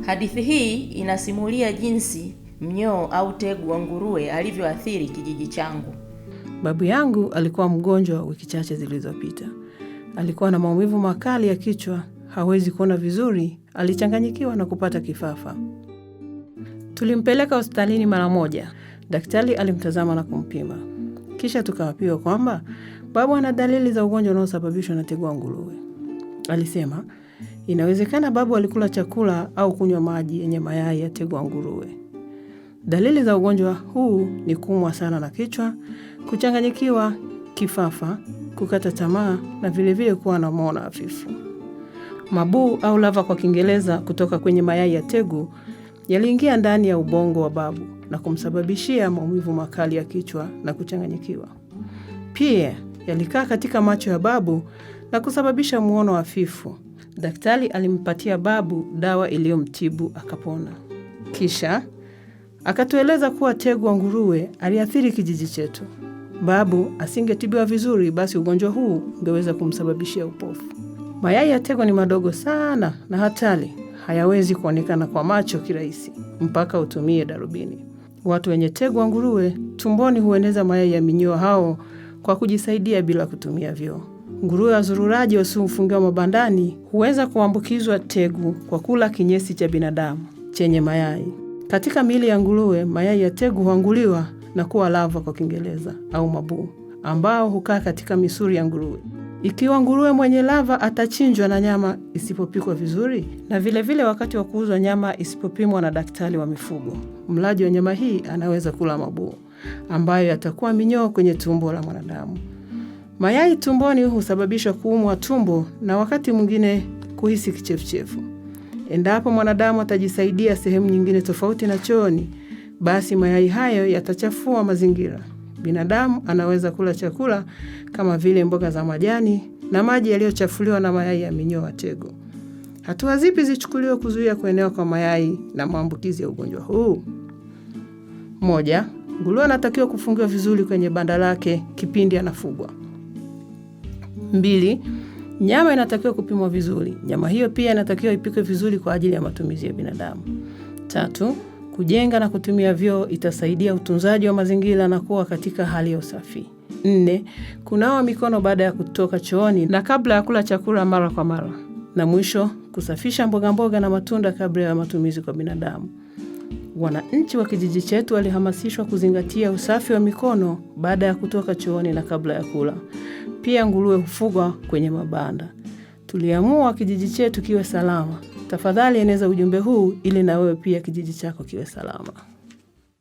Hadithi hii inasimulia jinsi mnyoo au tegu wa nguruwe alivyoathiri kijiji changu. Babu yangu alikuwa mgonjwa wiki chache zilizopita. Alikuwa na maumivu makali ya kichwa, hawezi kuona vizuri, alichanganyikiwa na kupata kifafa. Tulimpeleka hospitalini mara moja. Daktari alimtazama na kumpima. Kisha tukawapiwa kwamba babu ana dalili za ugonjwa unaosababishwa na tegu wa nguruwe. Alisema inawezekana babu alikula chakula au kunywa maji yenye mayai ya tegu wa nguruwe. Dalili za ugonjwa huu ni kuumwa sana na kichwa, kuchanganyikiwa, kifafa, kukata tamaa na vilevile kuwa na moyo hafifu. Mabuu au lava kwa Kiingereza kutoka kwenye mayai ya tegu yaliingia ndani ya ubongo wa babu na kumsababishia maumivu makali ya kichwa na kuchanganyikiwa. Pia yalikaa katika macho ya babu na kusababisha muono hafifu. Daktari alimpatia babu dawa iliyomtibu akapona. Kisha akatueleza kuwa tegu wa nguruwe aliathiri kijiji chetu. Babu asingetibiwa vizuri, basi ugonjwa huu ungeweza kumsababishia upofu. Mayai ya tegu ni madogo sana na hatari, hayawezi kuonekana kwa macho kirahisi mpaka utumie darubini. Watu wenye tegu wa nguruwe tumboni hueneza mayai ya minyoo hao kwa kujisaidia bila kutumia vyoo. Nguruwe wazururaji wasiofungiwa mabandani huweza kuambukizwa tegu kwa kula kinyesi cha binadamu chenye mayai. Katika miili ya nguruwe, mayai ya tegu huanguliwa na kuwa lava kwa Kiingereza au mabuu, ambao hukaa katika misuli ya nguruwe. Ikiwa nguruwe mwenye lava atachinjwa na nyama isipopikwa vizuri, na vile wakati wa kuuzwa nyama isipopimwa na daktari wa mifugo, mlaji wa nyama hii anaweza kula mabuu ambayo yatakuwa minyoo kwenye tumbo la mwanadamu. Mayai tumboni husababisha kuumwa tumbo na wakati mwingine kuhisi kichefuchefu. Endapo mwanadamu atajisaidia sehemu nyingine tofauti na chooni, basi mayai hayo yatachafua mazingira. Binadamu anaweza kula chakula kama vile mboga za majani na maji yaliyochafuliwa na mayai ya minyoo wa tegu. Hatua zipi zichukuliwe kuzuia kuenea kwa mayai na maambukizi ya ugonjwa huu? 1. Nguruwe anatakiwa kufungiwa vizuri kwenye banda lake kipindi anafugwa. 2. Nyama inatakiwa kupimwa vizuri. Nyama hiyo pia inatakiwa ipikwe vizuri kwa ajili ya matumizi ya binadamu. 3. Kujenga na kutumia vyoo itasaidia utunzaji wa mazingira na kuwa katika hali ya usafi. 4. Kunawa mikono baada ya kutoka chooni na kabla ya kula chakula mara kwa mara. Na mwisho, kusafisha mboga na matunda kabla ya matumizi kwa binadamu. Wananchi wa kijiji chetu walihamasishwa kuzingatia usafi wa mikono baada ya kutoka chooni na kabla ya kula. Pia nguruwe hufugwa kwenye mabanda. Tuliamua kijiji chetu kiwe salama. Tafadhali eneza ujumbe huu ili na wewe pia kijiji chako kiwe salama.